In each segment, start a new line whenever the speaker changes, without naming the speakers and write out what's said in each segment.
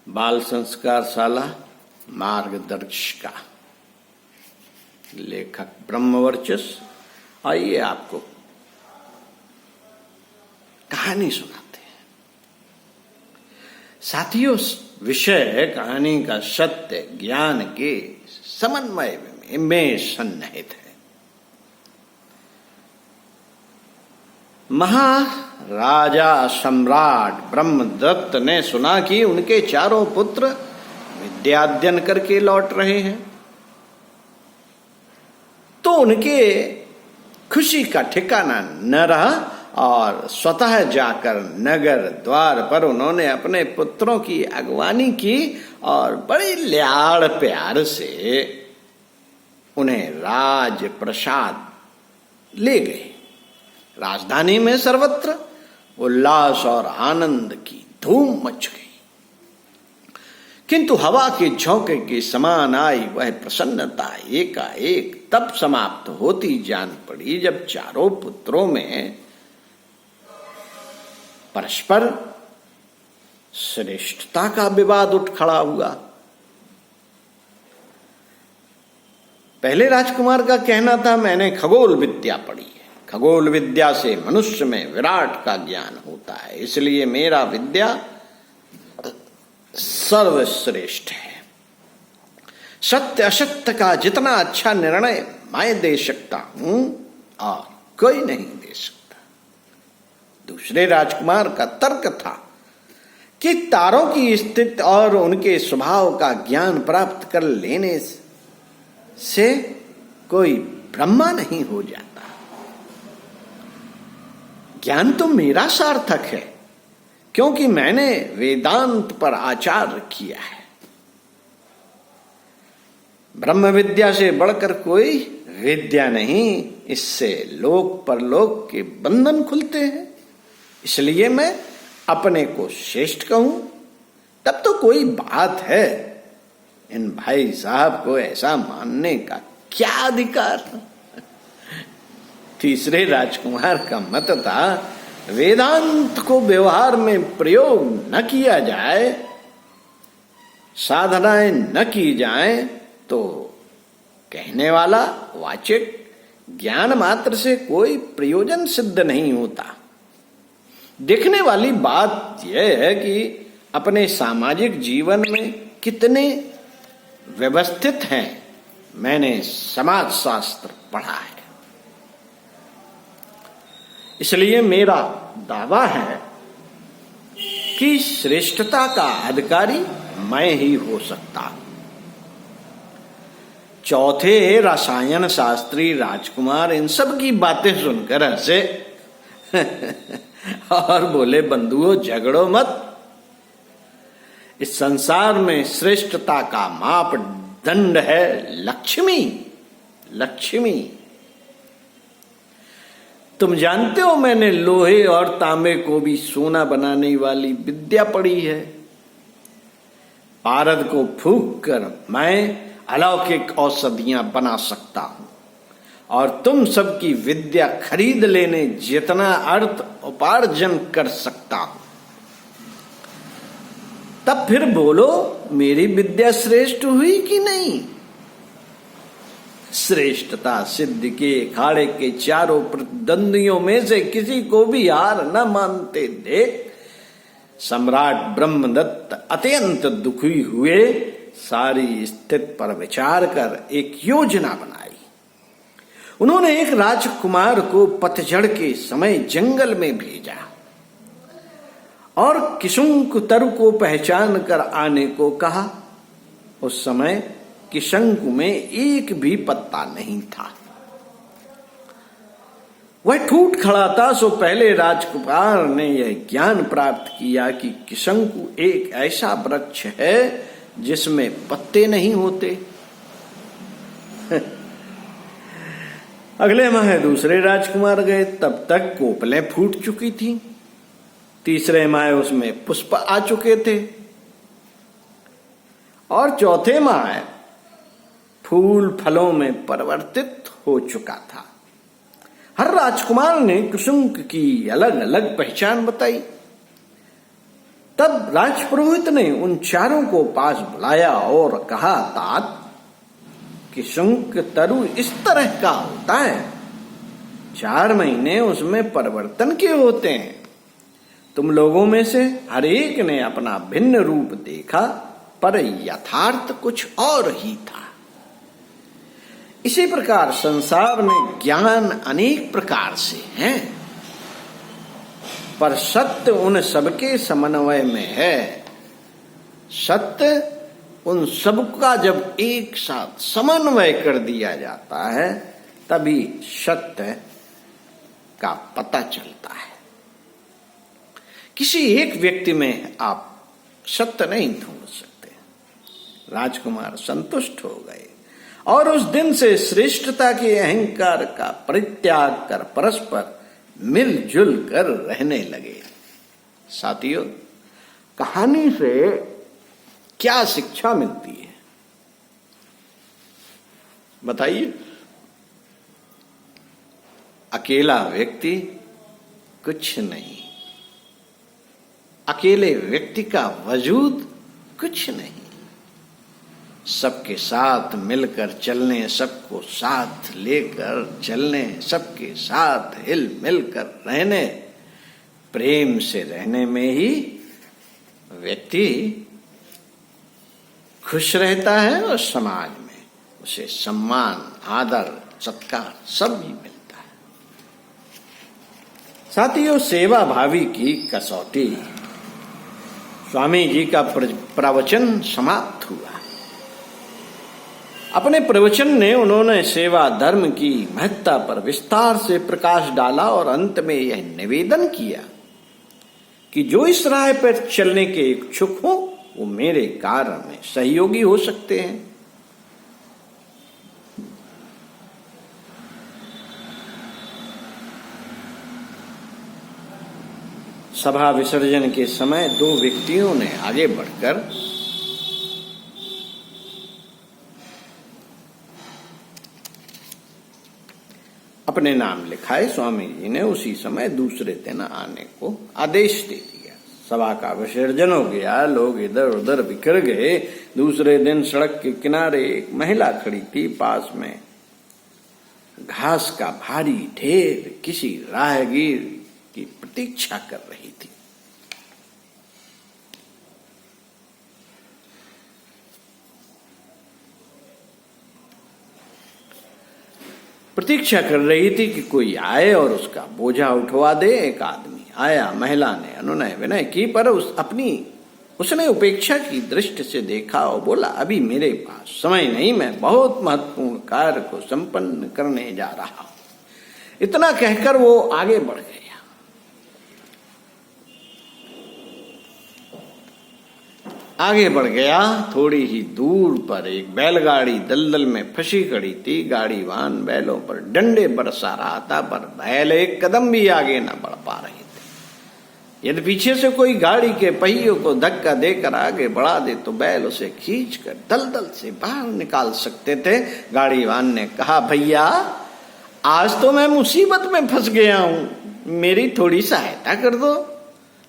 बाल संस्कार शाला मार्गदर्शिका, लेखक ब्रह्मवर्चस्व। आइए आपको कहानी सुनाते हैं। साथियों, विषय कहानी का सत्य ज्ञान के समन्वय में सन्निहित है। महाराजा सम्राट ब्रह्मदत्त ने सुना कि उनके चारों पुत्र विद्याध्ययन करके लौट रहे हैं, तो उनके खुशी का ठिकाना न रहा और स्वतः जाकर नगर द्वार पर उन्होंने अपने पुत्रों की अगवानी की और बड़ी लाड़ प्यार से उन्हें राज प्रसाद ले गए। राजधानी में सर्वत्र उल्लास और आनंद की धूम मच गई, किंतु हवा के झोंके के समान आई वह प्रसन्नता एकाएक तब समाप्त होती जान पड़ी जब चारों पुत्रों में परस्पर श्रेष्ठता का विवाद उठ खड़ा हुआ। पहले राजकुमार का कहना था, मैंने खगोल विद्या पढ़ी है, खगोल विद्या से मनुष्य में विराट का ज्ञान होता है, इसलिए मेरा विद्या सर्वश्रेष्ठ है। सत्य असत्य का जितना अच्छा निर्णय मैं दे सकता हूं और कोई नहीं दे सकता। दूसरे राजकुमार का तर्क था कि तारों की स्थिति और उनके स्वभाव का ज्ञान प्राप्त कर लेने से कोई ब्रह्मा नहीं हो जाता। ज्ञान तो मेरा सार्थक है, क्योंकि मैंने वेदांत पर आचार्य किया है। ब्रह्म विद्या से बढ़कर कोई विद्या नहीं, इससे लोक परलोक के बंधन खुलते हैं। इसलिए मैं अपने को श्रेष्ठ कहूं तब तो कोई बात है। इन भाई साहब को ऐसा मानने का क्या अधिकार? तीसरे राजकुमार का मत था, वेदांत को व्यवहार में प्रयोग न किया जाए, साधनाएं न की जाएं, तो कहने वाला वाचिक ज्ञान मात्र से कोई प्रयोजन सिद्ध नहीं होता। देखने वाली बात यह है कि अपने सामाजिक जीवन में कितने व्यवस्थित हैं। मैंने समाज शास्त्र पढ़ा है, इसलिए मेरा दावा है कि श्रेष्ठता का अधिकारी मैं ही हो सकता हूं। चौथे रसायन शास्त्री राजकुमार इन सब की बातें सुनकर हंसे और बोले, बंधुओं झगड़ो मत। इस संसार में श्रेष्ठता का मापदंड है लक्ष्मी। लक्ष्मी, तुम जानते हो मैंने लोहे और तांबे को भी सोना बनाने वाली विद्या पढ़ी है। पारद को फूंक कर मैं अलौकिक औषधियां बना सकता हूं और तुम सबकी विद्या खरीद लेने जितना अर्थ उपार्जन कर सकता हूं। तब फिर बोलो, मेरी विद्या श्रेष्ठ हुई कि नहीं? श्रेष्ठता सिद्ध के अखाड़े के चारों प्रतिद्वंदियों में से किसी को भी हार न मानते देख सम्राट ब्रह्मदत्त अत्यंत दुखी हुए। सारी स्थिति पर विचार कर एक योजना बनाई। उन्होंने एक राजकुमार को पतझड़ के समय जंगल में भेजा और किशुंक तरु को पहचान कर आने को कहा। उस समय किशंकु में एक भी पत्ता नहीं था। वह टूट खड़ा था। सो पहले राजकुमार ने यह ज्ञान प्राप्त किया कि किशंकु एक ऐसा वृक्ष है जिसमें पत्ते नहीं होते। अगले माह दूसरे राजकुमार गए, तब तक कोपलें फूट चुकी थी। तीसरे माह उसमें पुष्प आ चुके थे और चौथे माह फूल फलों में परिवर्तित हो चुका था। हर राजकुमार ने कुसुम की अलग अलग पहचान बताई। तब राजपुरोहित ने उन चारों को पास बुलाया और कहा, तात कि शुंक तरु इस तरह का होता है, 4 महीने उसमें परिवर्तन के होते हैं। तुम लोगों में से हर एक ने अपना भिन्न रूप देखा, पर यथार्थ कुछ और ही था। इसी प्रकार संसार में ज्ञान अनेक प्रकार से हैं, पर सत्य उन सबके समन्वय में है। सत्य उन सबका जब एक साथ समन्वय कर दिया जाता है, तभी सत्य का पता चलता है। किसी एक व्यक्ति में आप सत्य नहीं ढूंढ सकते। राजकुमार संतुष्ट हो गए और उस दिन से श्रेष्ठता के अहंकार का परित्याग कर परस्पर मिलजुल कर रहने लगे। साथियों, कहानी से क्या शिक्षा मिलती है बताइए? अकेला व्यक्ति कुछ नहीं, अकेले व्यक्ति का वजूद कुछ नहीं। सबके साथ मिलकर चलने, सबको साथ लेकर चलने, सबके साथ हिल मिलकर रहने, प्रेम से रहने में ही व्यक्ति खुश रहता है और समाज में उसे सम्मान, आदर, सत्कार सब भी मिलता है। साथियों, सेवा भावी की कसौटी। स्वामी जी का प्रवचन समाप्त हुआ। अपने प्रवचन में उन्होंने सेवा धर्म की महत्ता पर विस्तार से प्रकाश डाला और अंत में यह निवेदन किया कि जो इस राह पर चलने के इच्छुक हो, वो मेरे कार्य में सहयोगी हो सकते हैं। सभा विसर्जन के समय 2 व्यक्तियों ने आगे बढ़कर अपने नाम लिखाए। स्वामी जी ने उसी समय दूसरे दिन आने को आदेश दे दिया। सभा का विसर्जन हो गया, लोग इधर उधर बिखर गए। दूसरे दिन सड़क के किनारे एक महिला खड़ी थी। पास में घास का भारी ढेर किसी राहगीर की प्रतीक्षा कर रही थी। प्रतीक्षा कर रही थी कि कोई आए और उसका बोझा उठवा दे। एक आदमी आया। महिला ने अनुनय विनय की, पर उसने उपेक्षा की दृष्टि से देखा और बोला, अभी मेरे पास समय नहीं, मैं बहुत महत्वपूर्ण कार्य को संपन्न करने जा रहा हूं। इतना कहकर वो आगे बढ़ गया। आगे बढ़ गया। थोड़ी ही दूर पर एक बैलगाड़ी दलदल में फंसी खड़ी थी। गाड़ीवान बैलों पर डंडे बरसा रहा था, पर बैल एक कदम भी आगे न बढ़ पा रहे थे। यदि पीछे से कोई गाड़ी के पहियों को धक्का देकर आगे बढ़ा दे तो बैल उसे खींचकर दलदल से बाहर निकाल सकते थे। गाड़ीवान ने कहा, भैया आज तो मैं मुसीबत में फंस गया हूं, मेरी थोड़ी सहायता कर दो।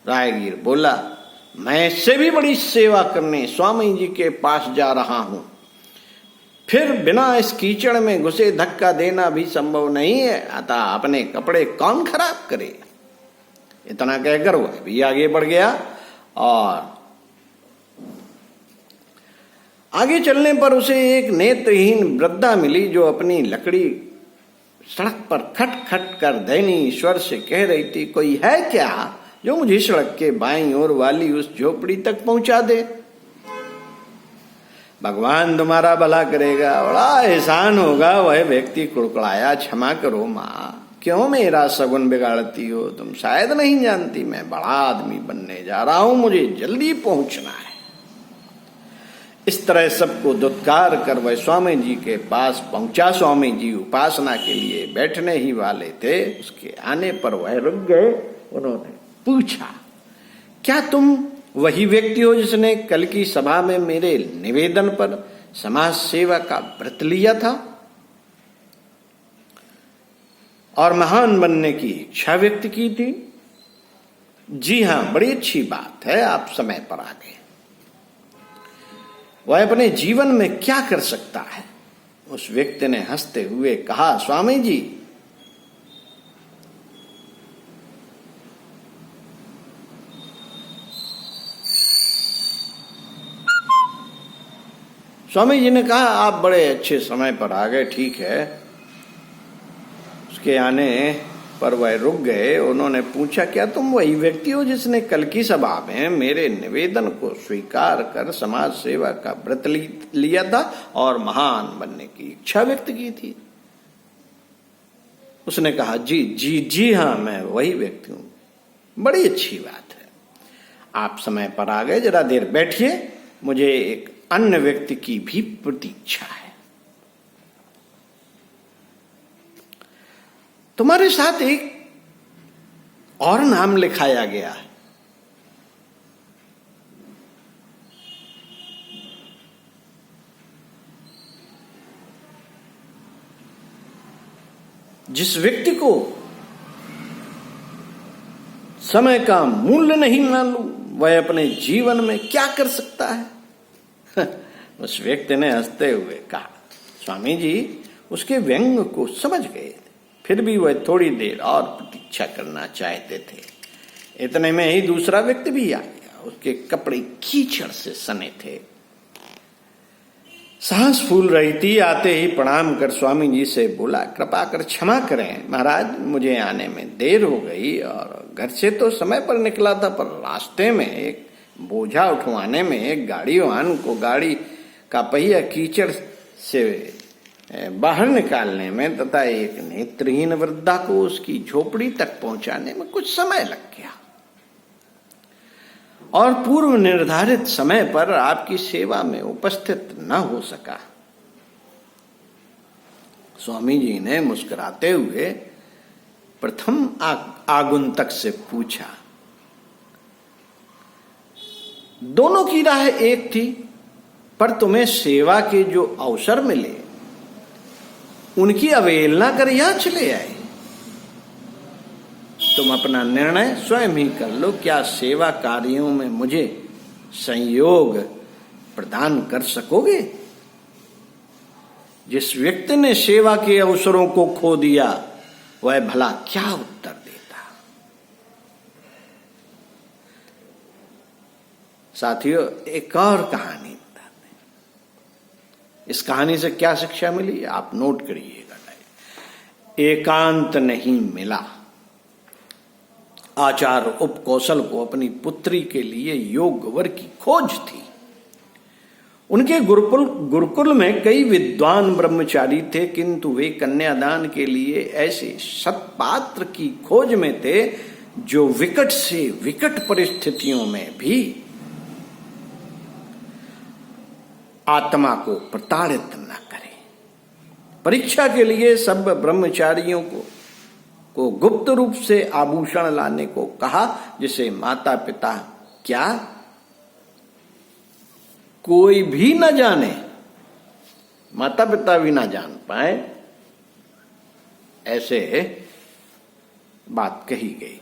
राहगीर बोला, मैं इससे भी बड़ी सेवा करने स्वामी जी के पास जा रहा हूं, फिर बिना इस कीचड़ में घुसे धक्का देना भी संभव नहीं है, अतः अपने कपड़े कौन खराब करे। इतना कहकर वह भी आगे बढ़ गया। और आगे चलने पर उसे एक नेत्रहीन वृद्धा मिली, जो अपनी लकड़ी सड़क पर खट खट कर दयनीय स्वर से कह रही थी, कोई है क्या जो मुझे सड़क के बाईं ओर वाली उस झोपड़ी तक पहुंचा दे। भगवान तुम्हारा भला करेगा, बड़ा एहसान होगा। वह व्यक्ति कुड़कुड़ाया, क्षमा करो माँ, क्यों मेरा सगुन बिगाड़ती हो? तुम शायद नहीं जानती, मैं बड़ा आदमी बनने जा रहा हूं, मुझे जल्दी पहुंचना है। इस तरह सबको दुत्कार कर वह स्वामी जी के पास पहुंचा। स्वामी जी उपासना के लिए बैठने ही वाले थे। उसके आने पर वह रुक गए। उन्होंने पूछा, क्या तुम वही व्यक्ति हो जिसने कल की सभा में मेरे निवेदन पर समाज सेवा का व्रत लिया था और महान बनने की इच्छा व्यक्त की थी? जी हाँ, बड़ी अच्छी बात है, आप समय पर आ गए। वह अपने जीवन में क्या कर सकता है? उस व्यक्ति ने हंसते हुए कहा, स्वामी जी, स्वामी जी ने कहा, आप बड़े अच्छे समय पर आ गए, ठीक है। उसके आने पर वह रुक गए। उन्होंने पूछा, क्या तुम वही व्यक्ति हो जिसने कल की सभा में मेरे निवेदन को स्वीकार कर समाज सेवा का व्रत लिया था और महान बनने की इच्छा व्यक्त की थी? उसने कहा, जी जी जी हाँ, मैं वही व्यक्ति हूं। बड़ी अच्छी बात है, आप समय पर आ गए, जरा देर बैठिए, मुझे एक अन्य व्यक्ति की भी प्रतीक्षा है। तुम्हारे साथ एक और नाम लिखाया गया है। जिस व्यक्ति को समय का मूल्य नहीं मालूम, वह अपने जीवन में क्या कर सकता है? उस व्यक्ति ने हंसते हुए कहा, स्वामी जी उसके व्यंग को समझ गए, फिर भी वह थोड़ी देर और प्रतीक्षा करना चाहते थे। इतने में ही दूसरा व्यक्ति भी आ गया। उसके कपड़े कीचड़ से सने थे, सांस फूल रही थी। आते ही प्रणाम कर स्वामी जी से बोला, कृपा कर क्षमा करें महाराज, मुझे आने में देर हो गई और घर से तो समय पर निकला था, पर रास्ते में एक बोझा उठवाने में एक गाड़ी वाहन को गाड़ी का पहिया कीचड़ से बाहर निकालने में तथा एक नेत्रहीन वृद्धा को उसकी झोपड़ी तक पहुंचाने में कुछ समय लग गया और पूर्व निर्धारित समय पर आपकी सेवा में उपस्थित न हो सका। स्वामी जी ने मुस्कुराते हुए प्रथम आगुंतक से पूछा, दोनों की राह एक थी, पर तुम्हें सेवा के जो अवसर मिले उनकी अवहेलना कर यहां चले आए। तुम अपना निर्णय स्वयं ही कर लो, क्या सेवा कार्यों में मुझे संयोग प्रदान कर सकोगे? जिस व्यक्ति ने सेवा के अवसरों को खो दिया, वह भला क्या उत्तर देता? साथियों, एक और कहानी, इस कहानी से क्या शिक्षा मिली आप नोट करिएगा। एकांत नहीं मिला। आचार्य उपकौशल को अपनी पुत्री के लिए योग्य वर की खोज थी। उनके गुरुकुल में कई विद्वान ब्रह्मचारी थे, किंतु वे कन्यादान के लिए ऐसे सत्पात्र की खोज में थे जो विकट से विकट परिस्थितियों में भी आत्मा को प्रताड़ित न करे। परीक्षा के लिए सब ब्रह्मचारियों को गुप्त रूप से आभूषण लाने को कहा, जिसे माता पिता क्या कोई भी न जाने, माता पिता भी ना जान पाए, ऐसे बात कही गई।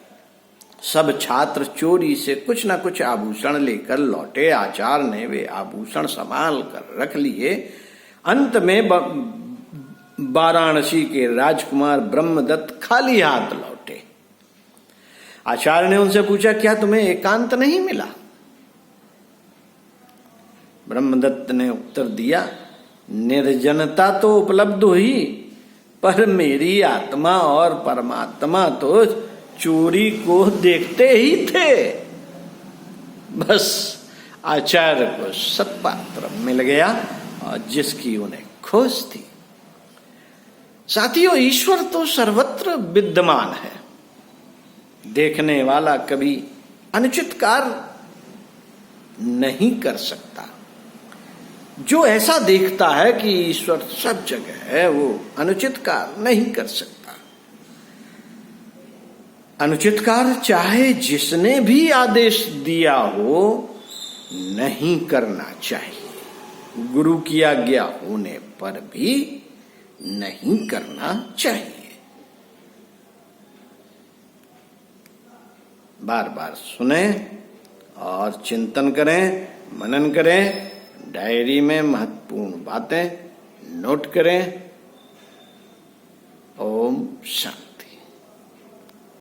सब छात्र चोरी से कुछ न कुछ आभूषण लेकर लौटे। आचार्य ने वे आभूषण संभाल कर रख लिए। अंत में वाराणसी के राजकुमार ब्रह्मदत्त खाली हाथ लौटे। आचार्य ने उनसे पूछा, क्या तुम्हें एकांत नहीं मिला? ब्रह्मदत्त ने उत्तर दिया, निर्जनता तो उपलब्ध हुई, पर मेरी आत्मा और परमात्मा तो चोरी को देखते ही थे। बस आचार्य को सत्पात्र मिल गया और जिसकी उन्हें खोज थी। साथियों, ईश्वर तो सर्वत्र विद्यमान है। देखने वाला कभी अनुचित कार्य नहीं कर सकता। जो ऐसा देखता है कि ईश्वर सब जगह है, वो अनुचित कार्य नहीं कर सकता। अनुचित कार्य चाहे जिसने भी आदेश दिया हो, नहीं करना चाहिए। गुरु की आज्ञा होने पर भी नहीं करना चाहिए। बार बार सुने और चिंतन करें, मनन करें, डायरी में महत्वपूर्ण बातें नोट करें। ओम शांति।